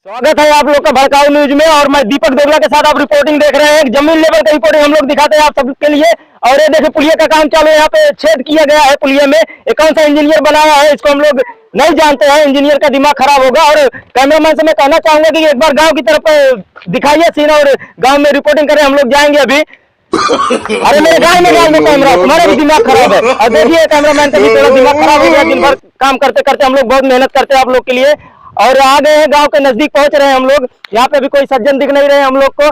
स्वागत है आप लोग का भड़काऊ न्यूज में। और मैं दीपक दोगला के साथ आप रिपोर्टिंग देख रहे हैं। जमीन लेवल का रिपोर्टिंग हम लोग दिखाते हैं आप सबके लिए। और ये देखिए पुलिया का काम चालू है, यहाँ पे छेद किया गया है पुलिया में। ये कौन सा इंजीनियर बनाया है इसको हम लोग नहीं जानते हैं, इंजीनियर का दिमाग खराब होगा। और कैमरामैन से मैं कहना चाहूंगा कि एक बार गाँव की तरफ दिखाइए सीन और गाँव में रिपोर्टिंग करें। हम लोग जाएंगे अभी। अरे मेरे गाँव में कैमरा, तुम्हारा भी दिमाग खराब है। और देखिए कैमरामैन का भी थोड़ा दिमाग खराब हो गया। दिन भर काम करते करते हम लोग बहुत मेहनत करते हैं आप लोग के लिए। और आ गए हैं, गांव के नजदीक पहुंच रहे हैं हम लोग। यहाँ पे भी कोई सज्जन दिख नहीं रहे हम लोग को।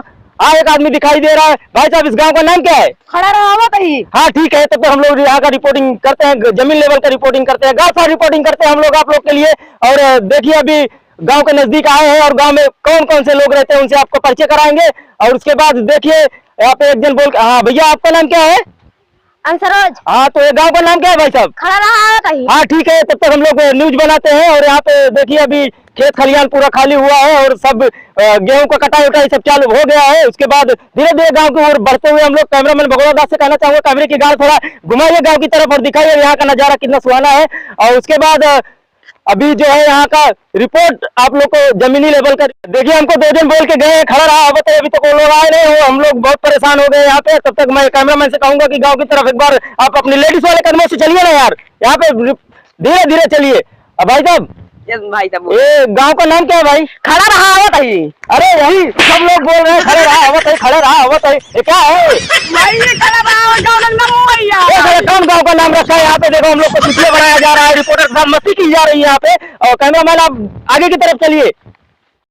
एक आदमी दिखाई दे रहा है। भाई साहब इस गांव का नाम क्या है? खड़ा रहा कहीं। हाँ ठीक है, तब तो हम लोग यहाँ का रिपोर्टिंग करते हैं, जमीन लेवल का रिपोर्टिंग करते हैं, गांव का रिपोर्टिंग करते हैं हम लोग आप लोग के लिए। और देखिए अभी गांव के नजदीक आए हैं और गांव में कौन कौन से लोग रहते हैं उनसे आपको परिचय कराएंगे। और उसके बाद देखिए यहाँ पे एक जन बोल, हाँ भैया आपका नाम क्या है? सरोज। हाँ तो ये गांव का नाम क्या है भाई साहब? खड़ा रहा कहीं। हाँ ठीक है, तब तक हम लोग न्यूज बनाते हैं। और यहाँ पे देखिए अभी खेत खलियान पूरा खाली हुआ है और सब गेहूं का कटाई उटाई सब चालू हो गया है। उसके बाद धीरे धीरे गांव की ओर बढ़ते हुए हम लोग कैमरामैन भगोड़ा दास से कहना चाहूंगा कैमरे की गाड़ थोड़ा घुमाइए गांव की तरफ और दिखाइए यहाँ का नजारा कितना सुहाना है। और उसके बाद अभी जो है यहाँ का रिपोर्ट आप लोग को जमीनी लेवल का देखिए। हमको दो जन बोल के गए, खड़ा रहा बताइए, अभी तक वो लोग आए नहीं हो। हम लोग बहुत परेशान हो गए यहाँ पे। तब तक मैं कैमरामैन से कहूंगा कि गांव की तरफ एक बार आप अपनी लेडीज वाले कदमों से चलिए ना यार, यहाँ पे धीरे धीरे चलिए। अब भाई साहब भाई साहब ये गांव का नाम क्या है भाई? खड़ा रहा कहीं। अरे यही सब लोग बोल रहे हैं खड़े रहा आवत है, खड़े रहा आवत है। ये क्या है? कौन गांव का नाम रखा है? यहाँ पे देखो हम लोग को चित्र बनाया जा रहा है, रिपोर्टर के साथ मस्ती की जा रही है यहाँ पे। और कैमरामैन आप आगे की तरफ चलिए।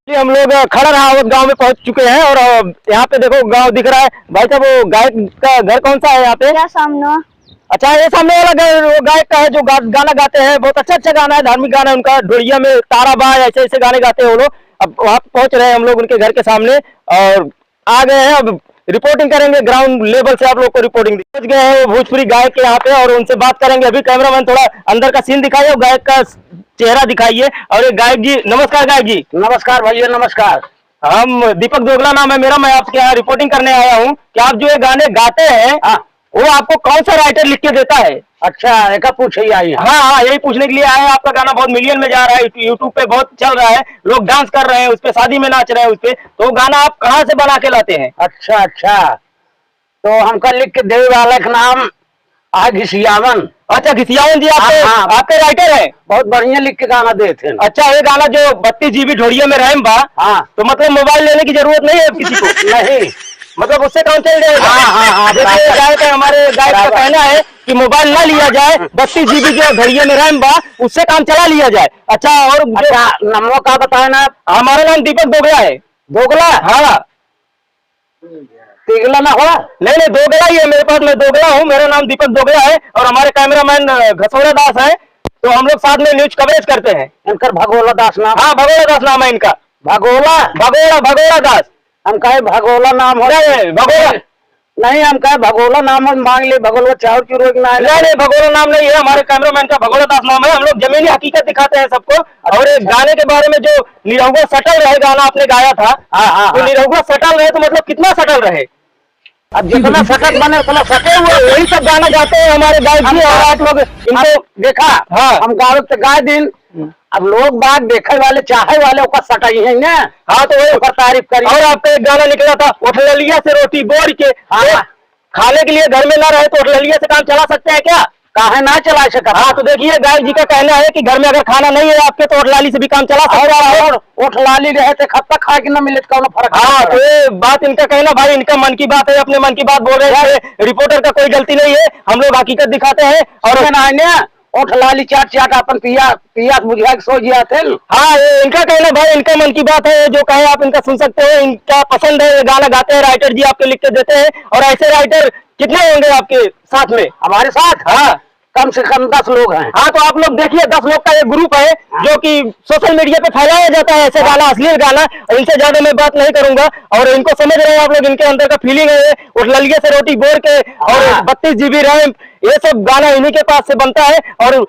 हम लोग खड़ा रहावत गांव में पहुंच चुके हैं। और यहाँ पे देखो गांव दिख रहा है। भाई साहब वो गायक का घर कौन सा है यहाँ पे? सामने। अच्छा ये सामने वाला वो गायक का है जो गाना गाते हैं, बहुत अच्छा गाना है, धार्मिक गाना है उनका। ढोलिया में तारा बाज ऐसे ऐसे गाने गाते हैं वो लोग। अब वहाँ पहुंच रहे हैं हम लोग उनके घर के सामने और आ गए हैं। अब रिपोर्टिंग करेंगे ग्राउंड लेवल से आप लोग को रिपोर्टिंग पहुंच गए हैं वो भोजपुरी गायक के यहाँ पे और उनसे बात करेंगे। अभी कैमरामैन थोड़ा अंदर का सीन दिखाइए और गायक का चेहरा दिखाइए। और ये गायक जी नमस्कार। गायक जी नमस्कार भैया नमस्कार। हम दीपक दोगला नाम है मेरा, मैं आपके यहाँ रिपोर्टिंग करने आया हूँ कि आप जो ये गाने गाते हैं वो आपको कौन सा राइटर लिख के देता है? अच्छा एक पूछे आई। हाँ हाँ यही पूछने के लिए आए हैं। आपका गाना बहुत मिलियन में जा रहा है, यूट्यूब पे बहुत चल रहा है, लोग डांस कर रहे हैं उस पे, शादी में नाच रहे हैं उस पे। तो गाना आप कहाँ से बना के लाते हैं? अच्छा अच्छा, तो हमका लिख के देवे वाला का नाम घिसियावन। अच्छा घिसियावन जी आपके राइटर है? बहुत बढ़िया लिख के गाना देते हैं। अच्छा ये गाना जो 32 GB ढोड़िया में रैम बा, तो मतलब मोबाइल लेने की जरूरत नहीं है किसी को? नहीं मतलब उससे काम चल जाएगा। गायक हमारे गायक का कहना है कि मोबाइल ना लिया जाए, 32 GB जो ढोड़िया में रैम बा उससे काम चला लिया जाए। अच्छा और नामों का बताए ना? हमारा नाम दीपक दोगला है। दोगला? हाँ तिगला ना हो? नहीं दोगला ही है मेरे पास, मैं दोगला हूँ, मेरा नाम दीपक दोगला है। और हमारे कैमरामैन घसोड़ा दास है। तो हम लोग साथ में न्यूज कवरेज करते हैं। इनका भगोला दास नाम? हाँ भगोड़ा दास नाम है इनका। भगोड़ा दास। हम कहे भगोला नाम हो जाए? भगोड़ा नहीं, हम कहे भगोला नाम मांग ले, भगोला चाउर चूर नहीं भगोड़ा नाम नहीं है, हमारे कैमरामैन का भगोड़ा दास नाम है। हम लोग जमीनी हकीकत दिखाते हैं सबको। और एक गाने के बारे में जो निरहुआ सटल रहे गाना आपने गाया था, तो निरहुआ सटल रहे तो मतलब कितना सटल रहे? अब जितना सटल बने उतना सटे हुए यही सब गाना गाते हैं हमारे गायक जी। और आप लोग इनको देखा? हाँ हम गावे तो गाय दिन, अब लोग बात देखे वाले चाहे वाले ओका सटाई है ना। हाँ तो वही तारीफ करी। और आपका एक गाना निकला था ओठलिया से रोटी बोर के। खाने के लिए घर में ना रहे तो ओठलिया से काम चला सकते हैं क्या? काहे ना चला सका? हाँ तो देखिए गायक जी का कहना है कि घर में अगर खाना नहीं है आपके तो ओठलाली से भी काम चला सकते हैं। और ओठलाली रहे थे खब तक खा के न मिले कौन फर्क? हाँ तो ये बात इनका कहना, भाई इनका मन की बात है, अपने मन की बात बोल रहे हैं। रिपोर्टर का कोई गलती नहीं है, हम लोग हकीकत दिखाते हैं। और ओठलाली चाट चाट अपन पिया बुझा के सो गया थे। हाँ इनका कहना भाई इनका मन की बात है, जो कहे आप इनका सुन सकते हो। इनका पसंद है, गाना गाते हैं, राइटर जी आपके लिख के देते हैं। और ऐसे राइटर कितने होंगे आपके साथ में? हमारे साथ हाँ कम से कम 10 लोग हैं। हाँ तो आप लोग देखिए 10 लोग का एक ग्रुप है जो कि सोशल मीडिया पे फैलाया जाता है ऐसे गाना, अश्लील गाना। इनसे ज्यादा मैं बात नहीं करूंगा। और इनको समझ रहे हैं आप लोग, इनके अंदर का फीलिंग है उठलिया से रोटी बोर के और 32 GB रैम, ये सब गाना इन्हीं के पास से बनता है। और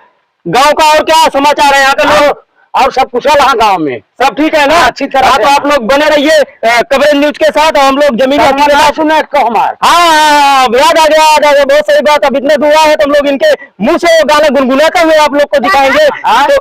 गांव का और क्या समाचार है यहाँ के लोग? और सब कुशल है गांव में, सब ठीक है ना? अच्छी तरह। तो आप लोग बने रहिए कवरेज न्यूज के साथ। हम लोग जमीनी सुने को हमारे। हाँ याद आ गया बहुत सही बात। अब इतने दुआ है तो हम लोग इनके मुंह से गाना गुनगुनाते हुए आप लोग को दिखाएंगे। तो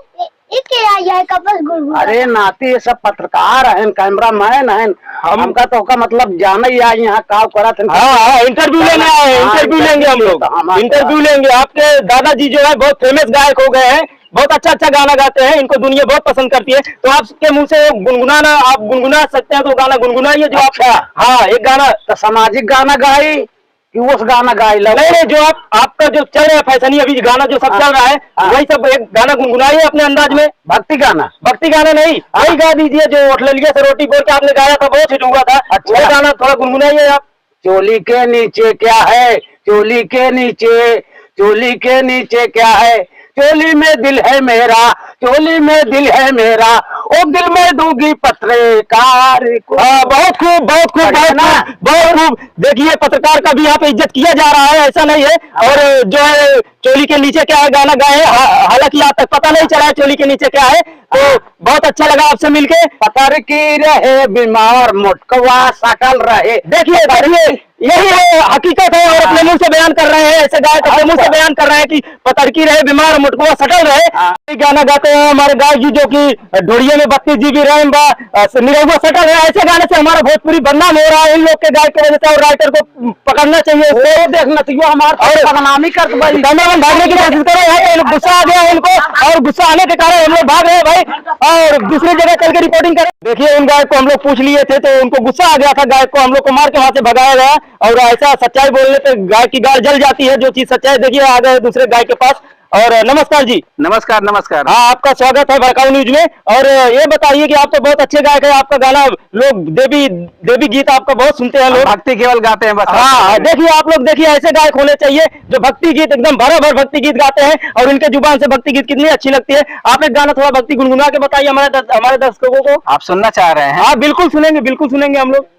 इसके आई कपस गुलगुला। अरे नाती ये सब पत्रकार हैं, कैमरा मैन हैं, हमका तो का मतलब जाना ही है यहाँ काव करत हैं। हाँ, इंटरव्यू लेने आए, इंटरव्यू लेंगे हम लोग, इंटरव्यू लेंगे। आपके दादाजी जो है बहुत फेमस गायक हो गए हैं, बहुत अच्छा अच्छा गाना गाते हैं, इनको दुनिया बहुत पसंद करती है। तो आपके मुंह से गुनगुनाना, आप गुनगुना सकते हैं तो गाना गुनगुनाइए जो अच्छा। हाँ, एक गाना। तो सामाजिक गाना गाई कि उस गाना गाई लो? नहीं, जो आपका जो चल रहा है फैशनी अभी गाना जो सब चल रहा है, वही सब एक गाना गुनगुनाइए अपने अंदाज में। भक्ति गाना? भक्ति गाना नहीं, वही गा दीजिए जो होटलिया से रोटी बोल के आपने गाया था, बहुत हिट हुआ था। अच्छा। वो गाना थोड़ा गुनगुनाइए आप। चोली के नीचे क्या है, चोली के नीचे, चोली के नीचे क्या है, चोली में दिल है मेरा, चोली में दिल है मेरा, ओ दिल में दूंगी पत्रकार को। बहुत खूब, बहुत खूब, बहुत खूब, बहुत खूब। देखिए पत्रकार का भी यहाँ पे इज्जत किया जा रहा है, ऐसा नहीं है। और जो है चोली के नीचे क्या है गाना गाए, हालांकि आज तक पता नहीं चला है चोली के नीचे क्या है। तो बहुत अच्छा लगा आपसे मिलके। पतर की रहे बीमार, मोटकवा सकल रहे। देखिए देखिए, यही है हकीकत है, और अपने मुंह से बयान कर रहे हैं, ऐसे गायक अपने मुंह से बयान कर रहे हैं कि पतरकी रहे बीमार, मुटकुआ सटल रहे। गाना गाते हैं हमारे गायक जी जो कि ढोड़िए में 32 GB रैम निरहुआ सटल है। ऐसे गाने से हमारा भोजपुरी बदनाम हो रहा है इन लोग के गायक की वजह से, और राइटर को पकड़ना चाहिए। देखना चाहिए हमारे और बदनामी कर कैमरामैन भागने की कोशिश कर रहे हैं, ये लोग गुस्सा आ गया है इनको, और गुस्सा आने के कारण हम लोग भाग रहे हैं भाई, और दूसरी जगह चल के रिपोर्टिंग करें। देखिए उन गायक को हम लोग पूछ लिए थे तो उनको गुस्सा आ गया था, गायक को हम लोग को मार के वहां से भगाया गया। और ऐसा सच्चाई बोलने पे गाय की गाल जल जाती है, जो चीज सच्चाई। देखिए आ गए दूसरे गाय के पास। और नमस्कार जी। नमस्कार नमस्कार। हाँ, आपका स्वागत है भड़काऊ न्यूज में। और ये बताइए कि आप तो बहुत अच्छे गायक हैं, आपका गाना लोग देवी गीत आपका बहुत सुनते हैं लोग। भक्ति केवल गाते हैं बस। हाँ, देखिए आप लोग देखिए ऐसे गायक होने चाहिए जो भक्ति गीत एकदम भरा भर भक्ति गीत गाते हैं, और इनके जुबान से भक्ति गीत कितनी अच्छी लगती है। आप एक गाना थोड़ा भक्ति गुनगुना के बताइए हमारे दर्शकों को। आप सुनना चाह रहे हैं? हाँ बिल्कुल सुनेंगे, बिल्कुल सुनेंगे हम लोग।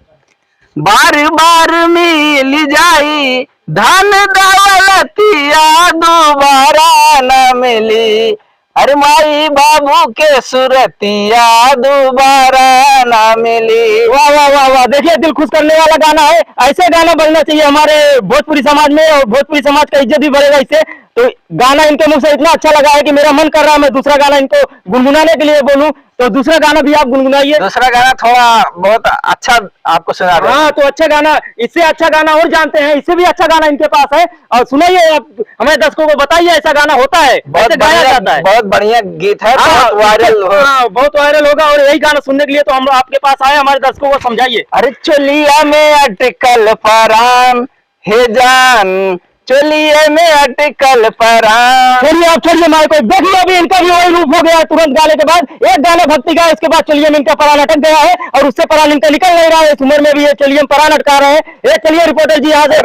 बार बार मिल जाई धन दौलतिया, दोबारा न मिली, अरे माई बाबू के सुरतिया, दोबारा न मिली। वाह वाह वाह वाह, देखिए दिल खुश करने वाला गाना है। ऐसे गाना बनना चाहिए हमारे भोजपुरी समाज में, और भोजपुरी समाज का इज्जत भी बढ़ेगा इससे। तो गाना इनके मुंह से इतना अच्छा लगा है कि मेरा मन कर रहा है मैं दूसरा गाना इनको गुनगुनाने के लिए बोलूं। तो दूसरा गाना भी आप गुनगुनाइए। दूसरा गाना थोड़ा बहुत अच्छा आपको सुना दे। हाँ, तो अच्छा गाना, इससे अच्छा गाना और जानते हैं, इससे भी अच्छा गाना इनके पास है। और सुनाइए आप हमारे दर्शकों को, बताइए ऐसा गाना होता है, ऐसे गाया जाता है। बहुत बढ़िया गीत है, हाँ, बहुत वायरल बहुत वायरल होगा। और यही गाना सुनने के लिए तो हम आपके पास आए, हमारे दर्शकों को समझाइए। अरे चोलिया में अटकल परान हे जान, चोलिए में अटकल परान। छोड़िए आप, छोड़िए माइक को। देखिए अभी इनका भी वही रूप हो गया है तुरंत गाने के बाद। एक गाना भक्ति का, इसके बाद चलिए में इनका परान अटक गया है, और उससे परान इनका निकल नहीं रहा है। इस उम्र में भी ये चलिए में परान अटका रहे हैं। एक चलिए रिपोर्टर जी यहाँ से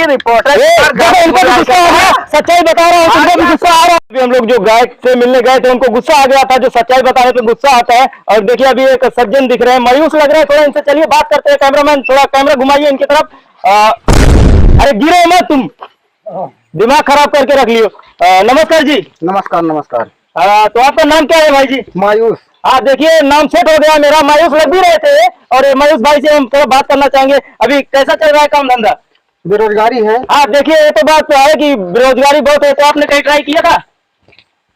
रिपोर्टर इनको भी गुस्सा आ रहा, सच्चाई बता रहा हूँ, उनको भी गुस्सा आ रहा है। अभी हम लोग जो गायक से मिलने गए थे उनको गुस्सा आ गया था, जो सच्चाई बताने पे गुस्सा आता है। और देखिए अभी एक सज्जन दिख रहे हैं, मायूस लग रहे हैं थोड़ा, इनसे चलिए बात करते हैं। कैमरामैन थोड़ा कैमरा घुमाइए इनकी तरफ। अरे गिरो मत तुम, दिमाग खराब करके रख लियो। नमस्कार जी। नमस्कार नमस्कार। तो आपका नाम क्या है भाई जी? मायूस। हाँ, देखिए नाम सेट हो गया मेरा, मायूस लग भी रहे थे। और मायूस भाई से हम थोड़ा बात करना चाहेंगे, अभी कैसा चल रहा है काम धंधा? बेरोजगारी है। हाँ, देखिए ये तो बात तो है कि बेरोजगारी बहुत है। तो आपने कहीं ट्राई किया था?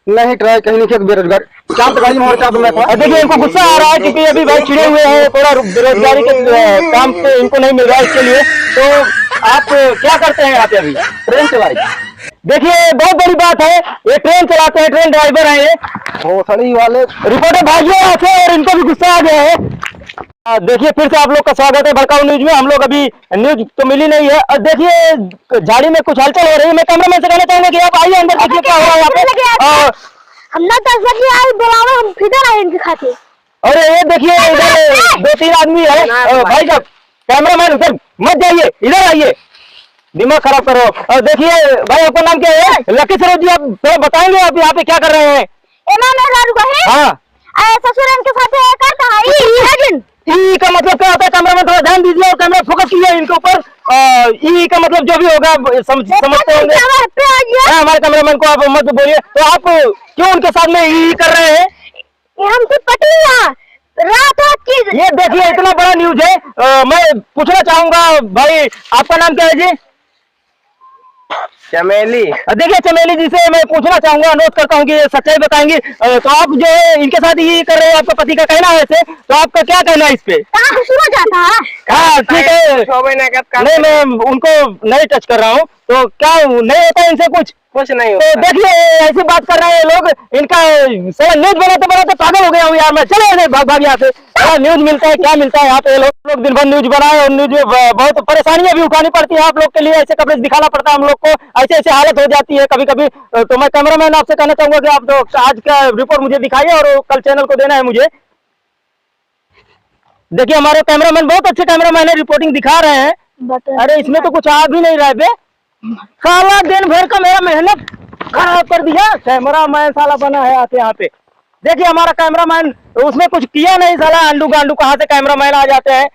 नहीं, ट्राई कहीं नहीं किया। बेरोजगार चांद कहीं मोर्चा तो मैं और देखिए इनको गुस्सा आ रहा है क्योंकि अभी भाई छिड़े हुए हैं, थोड़ा बेरोजगारी के काम पे इनको नहीं मिल रहा है, इसके लिए। तो आप क्या करते हैं यहाँ पे अभी? ट्रेन चलाई। देखिए बहुत बड़ी बात है, ये ट्रेन चलाते हैं, ट्रेन ड्राइवर हैं ये भोसड़ी वाले। रिपोर्टर भाइयों यहाँ से, और इनको भी गुस्सा आ गया है। देखिए फिर से आप लोग का स्वागत है भड़काऊ न्यूज में। हम लोग अभी न्यूज तो मिली नहीं है, और देखिए झाड़ी में कुछ हलचल हो रही है। मैं कैमरामैन से कहना चाहूंगा कि आप आइए अंदर, देखिए क्या हो रहा है यहाँ पे। और हमने 10 बजे आई बुलावे, हम फिर आए इनके खाते। अरे ये देखिए इधर 2-3 आदमी है। भाई साहब कैमरामैन उधर मत जाइए, इधर आइए, दिमाग खराब करो। और देखिए भाई आपका नाम क्या है? लकी सरोज जी, आप थोड़ा बताएंगे आप यहाँ पे क्या कर रहे हैं? हाँ, ससुर इनके साथ करता है ई का मतलब क्या होता है? कैमरामैन थोड़ा ध्यान दीजिए और कैमरा फोकस कीजिए इनके ऊपर। ई का मतलब जो भी होगा समझते होंगे। हमारे कैमरामैन को आप मत बोलिए। तो आप क्यों उनके साथ में ई कर रहे हैं? हमसे पटिया रात की। ये देखिए इतना बड़ा न्यूज है। मैं पूछना चाहूंगा भाई, आपका नाम क्या है जी? चमेली। देखिए चमेली जी से मैं पूछना चाहूंगा, अनुरोध करता हूँ कि ये सच्चाई बताएंगी। तो आप जो है इनके साथ ये कर रहे हो, आपका पति का कहना है ऐसे, तो आपका क्या कहना है इस पे? कहाँ सूरज आता है? हाँ ठीक है, नहीं मैं उनको नहीं टच कर रहा हूँ, तो क्या नहीं होता इनसे कुछ नहीं होता। तो देखिए ऐसी बात कर रहे हैं लोग, इनका सारा न्यूज बनाते बनाते पागल हो गया हूँ यार मैं। चलो ऐसे भाग भाग यहाँ से, क्या न्यूज मिलता है, क्या मिलता है यहाँ पे। लोग दिन भर न्यूज बनाए और न्यूज में बहुत परेशानियां भी उठानी पड़ती है आप लोग के लिए, ऐसे कवरेज दिखाना पड़ता है हम लोग को, ऐसे ऐसे हालत हो जाती है कभी कभी। तो मैं कैमरामैन आपसे कहना चाहूंगा कि आप तो आज का रिपोर्ट मुझे दिखाइए और कल चैनल को देना है मुझे। देखिए हमारे कैमरामैन बहुत अच्छे कैमरामैन है, रिपोर्टिंग दिखा रहे हैं। अरे इसमें तो कुछ आ भी नहीं रहा है बे, साला दिन भर का मेरा मेहनत खराब कर दिया। कैमरामैन साला बना है आते यहाँ पे। देखिए हमारा कैमरामैन उसमें कुछ किया नहीं, साला अंडू गांडू कहाँ से कैमरामैन आ जाते हैं।